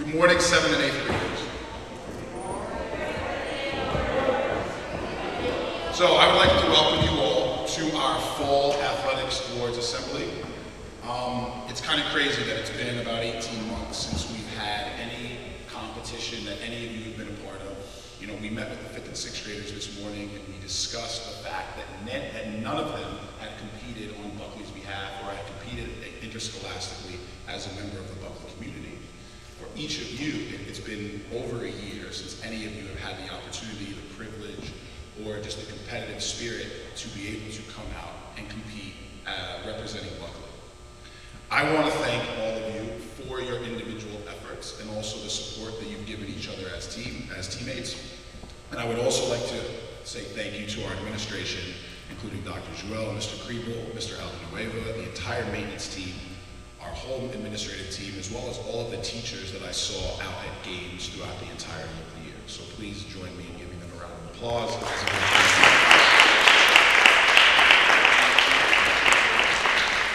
Good morning, 7th and 8th graders. So I would like to welcome you all to our Fall Athletics Awards Assembly. It's kind of crazy that it's been about 18 months since we've had any competition that any of you have been a part of. You know, we met with the 5th and 6th graders this morning and we discussed the fact that none of them had competed on Buckley's behalf or had competed interscholastically as a member of the Buckley community. For each of you, it's been over a year since any of you have had the opportunity, the privilege, or just the competitive spirit to be able to come out and compete representing Buckley. I want to thank all of you for your individual efforts and also the support that you've given each other as teammates. And I would also like to say thank you to our administration, including Dr. Joel, Mr. Kriebel, Mr. Aldenueva, the entire maintenance team, our whole administrative team, as well as all of the teachers that I saw out at games throughout the entirety of the year. So please join me in giving them a round of applause.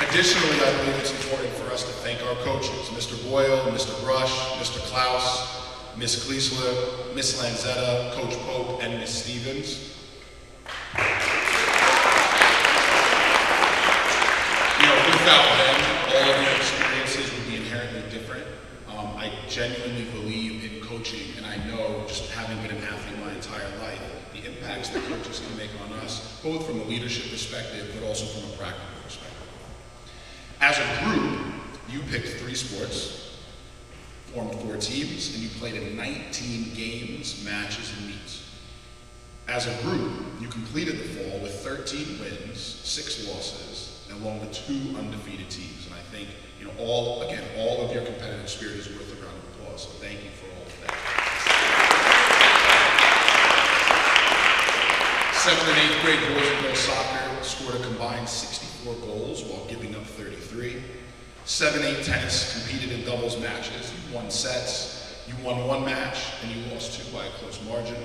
Additionally, I believe it's important for us to thank our coaches, Mr. Boyle, Mr. Brush, Mr. Klaus, Ms. Kleesler, Ms. Lanzetta, Coach Pope, and Ms. Stevens. You know, without them, all of your experiences would be inherently different. I genuinely believe in coaching, and I know, just having been an athlete my entire life, the impacts that coaches can make on us, both from a leadership perspective, but also from a practical perspective. As a group, you picked 3 sports, formed 4 teams, and you played in 19 games, matches, and meets. As a group, you completed the fall with 13 wins, 6 losses, along with 2 undefeated teams. And I think, you know, all of your competitive spirit is worth a round of applause. So thank you for all of that. 7th and 8th grade boys and girls soccer scored a combined 64 goals while giving up 33. 7-8 tennis competed in doubles matches. You won sets, you won 1 match, and you lost 2 by a close margin.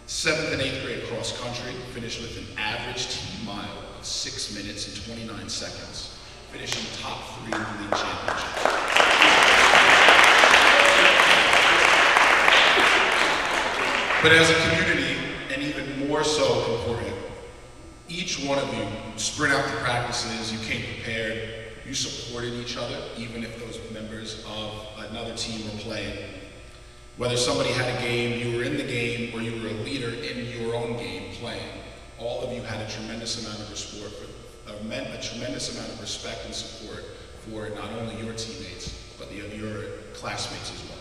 7th and 8th grade cross country finished with an average team mile of 6 minutes and 29 seconds, finishing top 3 in the league championship. But as a community, and even more so important, each one of you sprint out to practices, you came prepared, you supported each other, even if those members of another team were playing. Whether somebody had a game, you were in the game, or you were a leader in your own game playing, all of you had a tremendous amount of respect and support for not only your teammates, but your classmates as well.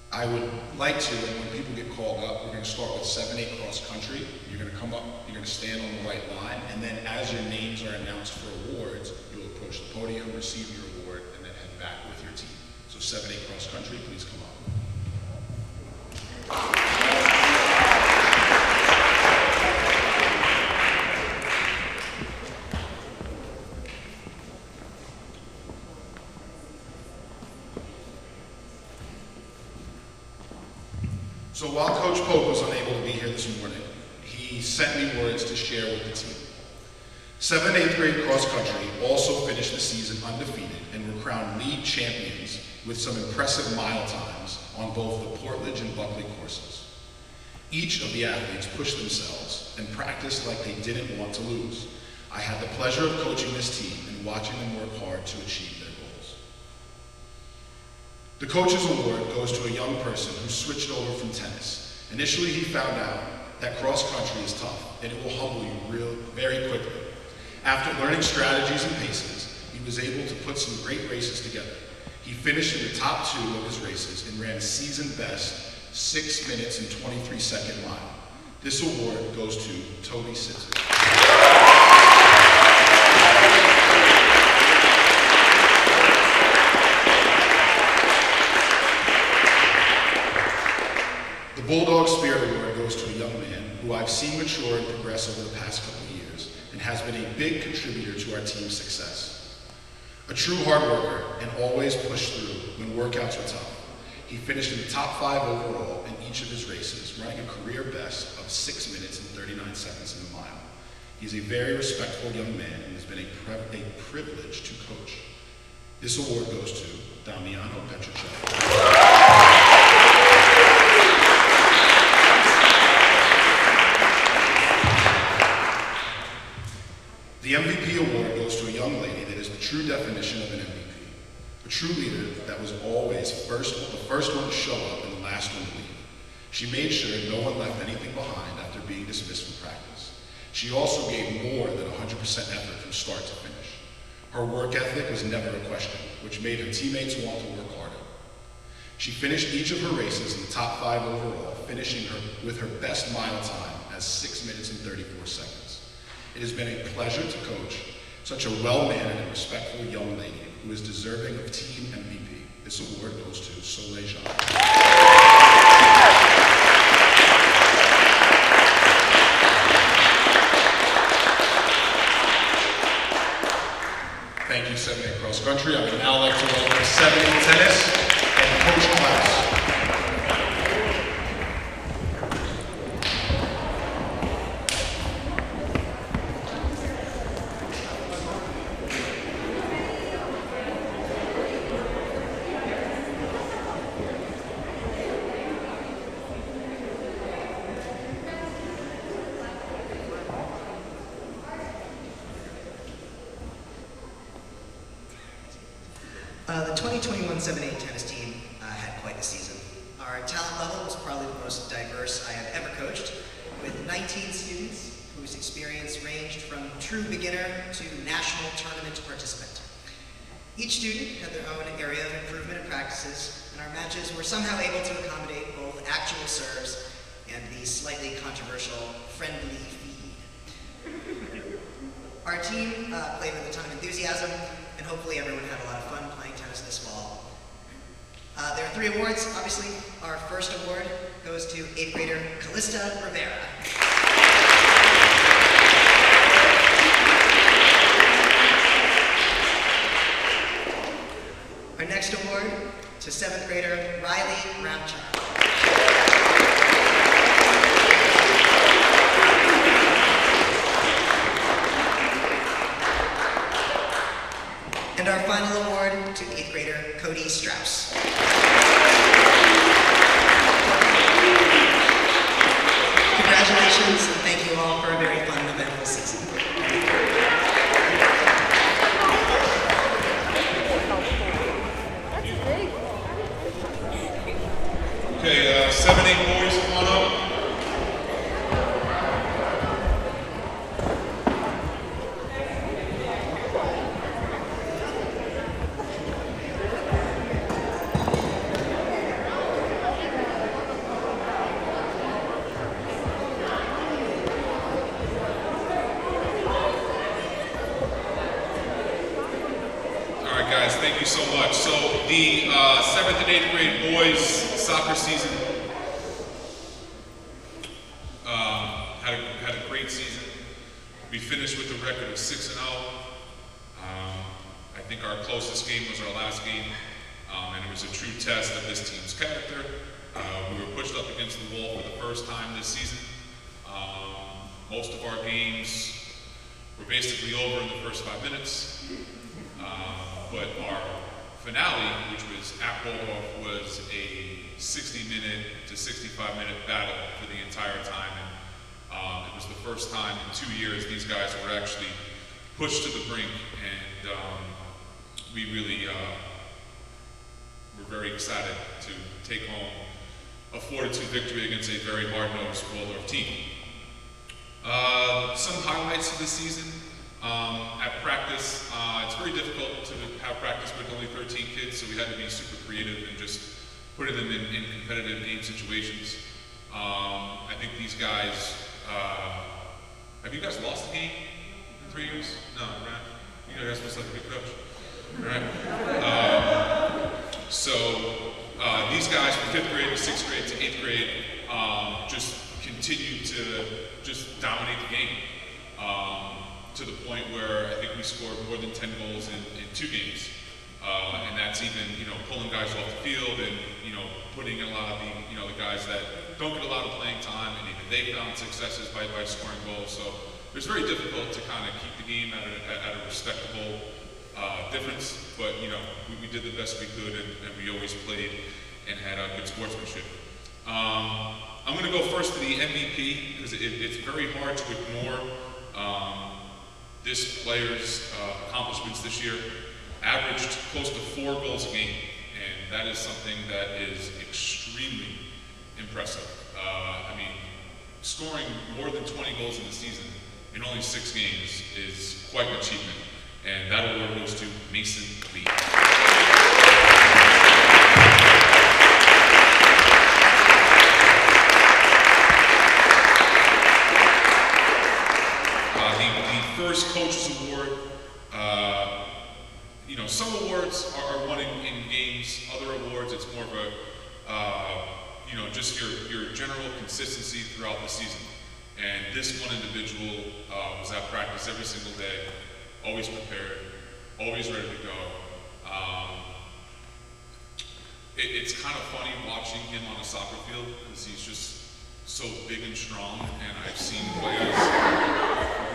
I would like to, and when people get called up, we're going to start with 7-8 cross country. You're going to come up, you're going to stand on the right line, and then as your names are announced for awards, you'll approach the podium, receive your award, and then head back with your team. So 7-8 cross country, please come up. So while Coach Pope was unable to be here this morning, he sent me words to share with the team. 7th and 8th grade cross country also finished the season undefeated and were crowned league champions with some impressive mile times on both the Portledge and Buckley courses. Each of the athletes pushed themselves and practiced like they didn't want to lose. I had the pleasure of coaching this team and watching them work hard to achieve their goals. The Coach's Award goes to a young person who switched over from tennis. Initially, he found out that cross country is tough and it will humble you very quickly. After learning strategies and paces, he was able to put some great races together. He finished in the top 2 of his races and ran season best 6 minutes and 23 second mile. This award goes to Toby Sitzer. The Bulldog Spirit Award goes to a young man who I've seen mature and progress over the past couple of years and has been a big contributor to our team's success. A true hard worker and always pushed through when workouts were tough. He finished in the top 5 overall in each of his races, running a career best of 6 minutes and 39 seconds in a mile. He's a very respectful young man and has been a privilege to coach. This award goes to Dominic Leon. Hope that's your show. The MVP award goes to a young lady that is the true definition of an MVP. A true leader that was always the first one to show up and the last one to leave. She made sure no one left anything behind after being dismissed from practice. She also gave more than 100% effort from start to finish. Her work ethic was never a question, which made her teammates want to work harder. She finished each of her races in the top 5 overall, finishing with her best mile time as 6 minutes and 34 seconds. It has been a pleasure to coach such a well-mannered and respectful young lady who is deserving of Team MVP. This award goes to Soleil Jean. Thank you, 7A Cross Country. I would now like to welcome 7A Tennis and Coach Klaus. The 2021 7A tennis team had quite a season. Our talent level was probably the most diverse I have ever coached, with 19 students whose experience ranged from true beginner to national tournament participant. Each student had their own area of improvement and practices, and our matches were somehow able to accommodate both actual serves and the slightly controversial friendly feed. Our team played with a ton of enthusiasm, and hopefully everyone had a lot of fun playing tennis this fall. There are 3 awards. Obviously, our first award goes to 8th grader Callista Rivera. Our next award to 7th grader Riley Ramchar. And our final award to 8th grader Cody Strauss. Congratulations, and thank you all for a very fun and eventful season. Okay, 7A boys, come on up. Guys, thank you so much. So the 7th and 8th grade boys soccer season had a great season. We finished with a record of 6-0. I think our closest game was our last game, and it was a true test of this team's character. We were pushed up against the wall for the first time this season. Most of our games were basically over in the first 5 minutes. But our finale, which was at Bulldog, was a 60-minute to 65-minute battle for the entire time. And it was the first time in 2 years these guys were actually pushed to the brink. And we really were very excited to take home a 4-2 victory against a very hard-nosed Bulldog team. Some highlights of the season. At practice, it's very difficult to have practice with only 13 kids, so we had to be super creative and just putting them in competitive game situations. I think these guys, have you guys lost a game in 3 years? No, right? You guys must like a good coach. All right. So these guys from 5th grade to 6th grade to 8th grade just continued to just dominate the game. To the point where I think we scored more than 10 goals in 2 games. And that's even, pulling guys off the field and, putting in a lot of the guys that don't get a lot of playing time, and even they found successes by scoring goals. So it was very difficult to kind of keep the game at a respectable difference, but we did the best we could, and we always played and had good sportsmanship. I'm going to go first to the MVP because it's very hard to ignore this player's accomplishments this year. Averaged close to 4 goals a game, and that is something that is extremely impressive. Scoring more than 20 goals in the season in only 6 games is quite an achievement, and that award goes to Mason Lee. The first Coaches Award, some awards are won in games, other awards it's more of a, just your general consistency throughout the season. And this one individual was at practice every single day, always prepared, always ready to go. It's kind of funny watching him on a soccer field because he's just so big and strong, and I've seen players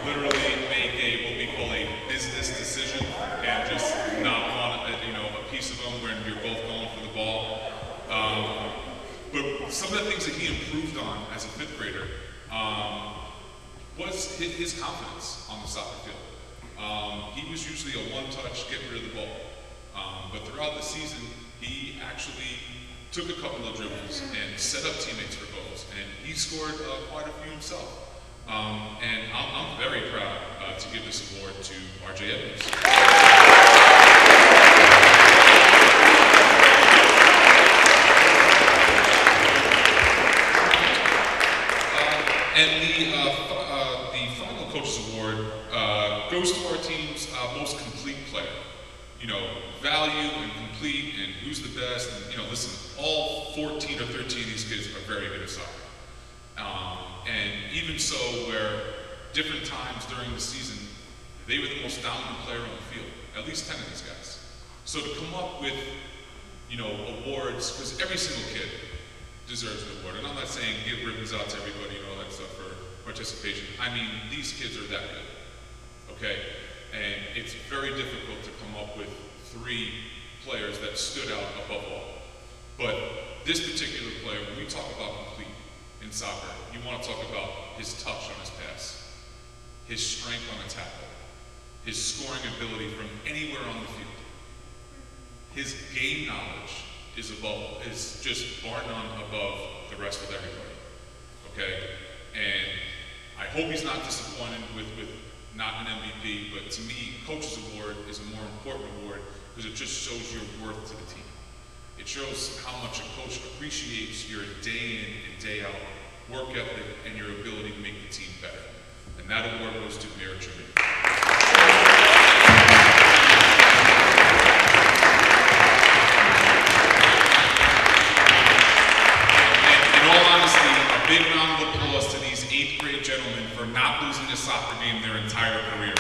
literally make what we call a business decision and just not want a piece of them when you're both going for the ball. But some of the things that he improved on as a 5th grader was his confidence on the soccer field. He was usually a one-touch, get rid of the ball. But throughout the season, he actually took a couple of dribbles and set up teammates for goals. And he scored quite a few himself. And I'm very proud to give this award to R.J. Evans. And the final Coaches Award goes to our team's most complete player. Value and complete and who's the best. And, listen, all 14 or 13 of these kids are very good at soccer. And even so, where different times during the season, they were the most dominant player on the field, at least 10 of these guys. So to come up with, awards, because every single kid deserves an award. And I'm not saying give ribbons out to everybody and all that stuff for participation. These kids are that good, okay? And it's very difficult to come up with 3 players that stood out above all. But this particular player, when we talk about complete in soccer, you want to talk about his touch on his pass, his strength on a tackle, his scoring ability from anywhere on the field. His game knowledge is just bar none above the rest of everybody, okay? And I hope he's not disappointed with not an MVP, but to me, Coach's Award is a more important award because it just shows your worth to the team. It shows how much a coach appreciates your day in and day out work ethic and your ability to make the team better. And that award goes to Mayor Jimmy. In all honesty, a big round of applause to these 8th grade gentlemen for not losing a soccer game their entire career.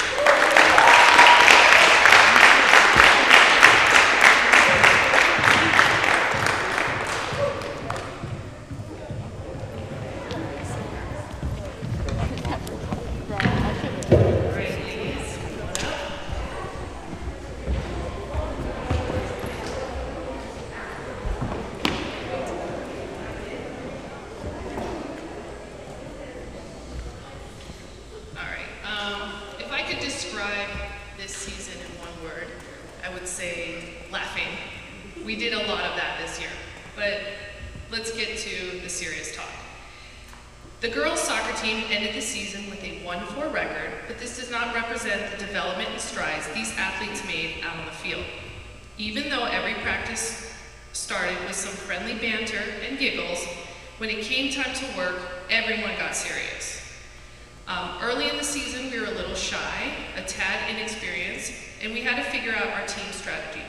Even though every practice started with some friendly banter and giggles, when it came time to work, everyone got serious. Early in the season, we were a little shy, a tad inexperienced, and we had to figure out our team strategy.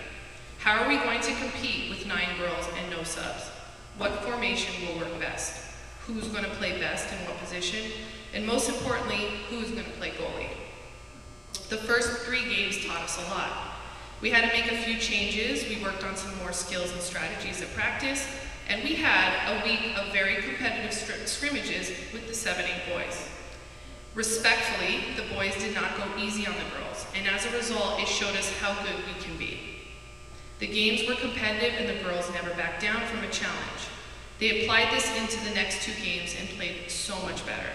How are we going to compete with 9 girls and no subs? What formation will work best? Who's going to play best in what position? And most importantly, who's going to play goalie? The first 3 games taught us a lot. We had to make a few changes. We worked on some more skills and strategies at practice, and we had a week of very competitive scrimmages with the 7-8 boys. Respectfully, the boys did not go easy on the girls, and as a result, it showed us how good we can be. The games were competitive and the girls never backed down from a challenge. They applied this into the next 2 games and played so much better.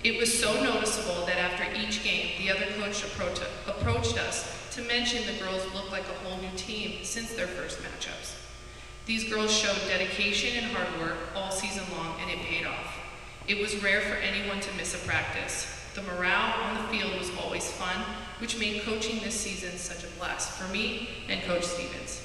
It was so noticeable that after each game, the other coach approached us to mention the girls looked like a whole new team since their first matchups. These girls showed dedication and hard work all season long, and it paid off. It was rare for anyone to miss a practice. The morale on the field was always fun, which made coaching this season such a blast for me and Coach Stevens.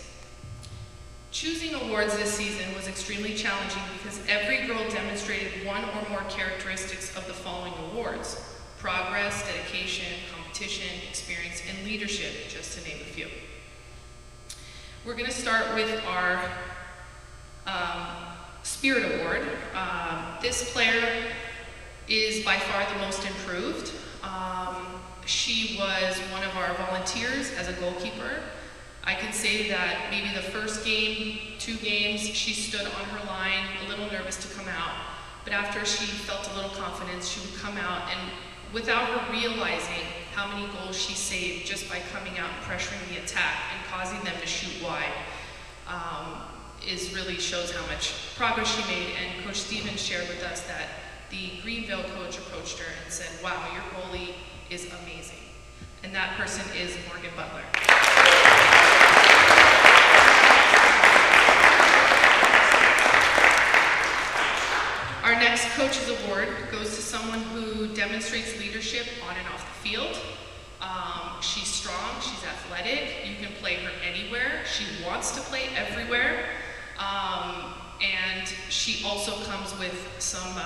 Choosing awards this season was extremely challenging because every girl demonstrated one or more characteristics of the following awards: progress, dedication, competition, experience, and leadership, just to name a few. We're going to start with our Spirit Award. This player is by far the most improved. She was one of our volunteers as a goalkeeper. I can say that maybe the first game, 2 games, she stood on her line, a little nervous to come out. But after she felt a little confidence, she would come out, and without her realizing how many goals she saved just by coming out and pressuring the attack and causing them to shoot wide, really shows how much progress she made. And Coach Stevens shared with us that the Greenville coach approached her and said, "Wow, your goalie is amazing." And that person is Morgan Butler. Our next Coach's Award goes to someone who demonstrates leadership on and off the field. She's strong, she's athletic, you can play her anywhere. She wants to play everywhere. And she also comes with some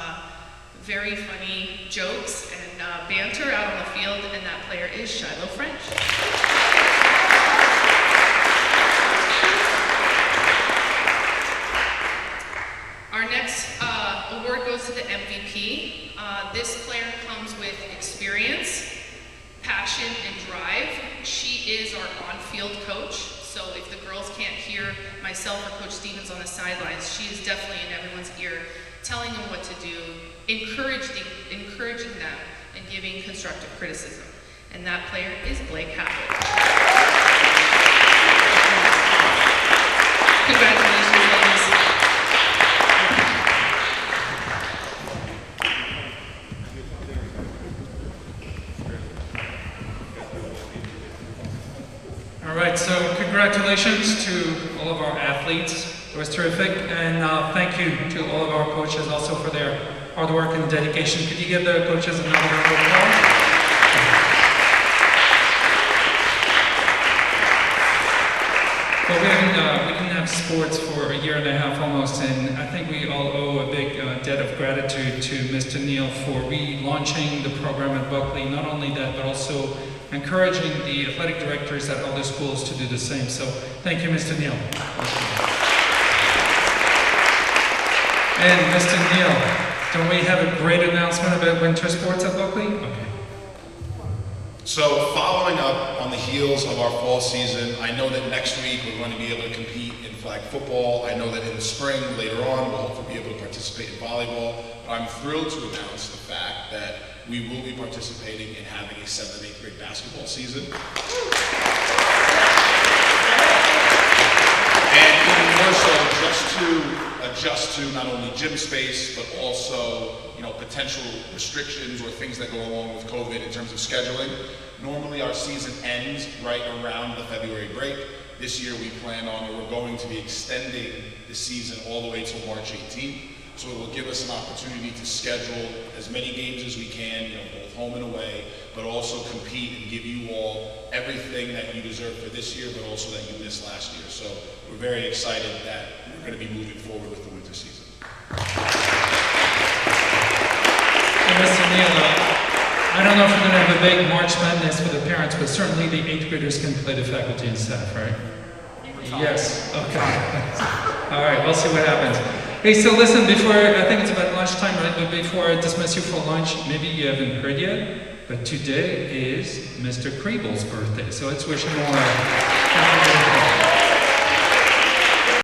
very funny jokes and banter out on the field, and that player is Shiloh French. Our next award goes to the MVP. This player comes with experience, passion, and drive. She is our on-field coach, so if the girls can't hear myself or Coach Stevens on the sidelines, she is definitely in everyone's ear, telling them what to do, encouraging them, and giving constructive criticism. And that player is Blake Hackett. Congratulations, ladies. All right, so congratulations to all of our athletes. It was terrific, and thank you to all of our coaches also for their hard work and dedication. Could you give the coaches another round of applause? Well, we didn't have sports for a year and a half almost, and I think we all owe a big debt of gratitude to Mr. Neal for relaunching the program at Buckley. Not only that, but also encouraging the athletic directors at other schools to do the same. So thank you, Mr. Neal. And Mr. Neal, don't we have a great announcement about winter sports at Buckley? Okay. So following up on the heels of our fall season, I know that next week we're going to be able to compete in flag football. I know that in the spring, later on, we'll hopefully be able to participate in volleyball. But I'm thrilled to announce the fact that we will be participating in having a 7th and 8th grade basketball season. And even more so, just to adjust to not only gym space, but also, potential restrictions or things that go along with COVID in terms of scheduling. Normally our season ends right around the February break. This year we plan on, or we're going to be extending the season all the way till March 18th. So it will give us an opportunity to schedule as many games as we can, both home and away, but also compete and give you all everything that you deserve for this year, but also that you missed last year. So we're very excited that we're going to be moving forward with the winter season. Mr. Neal, I don't know if we're going to have a big March Madness for the parents, but certainly the 8th graders can play the faculty and staff, right? Yes, okay. All right, we'll see what happens. Hey, so listen, I think it's about lunchtime, right? But before I dismiss you for lunch, maybe you haven't heard yet, but today is Mr. Kriebel's birthday, so let's wish him all a happy birthday.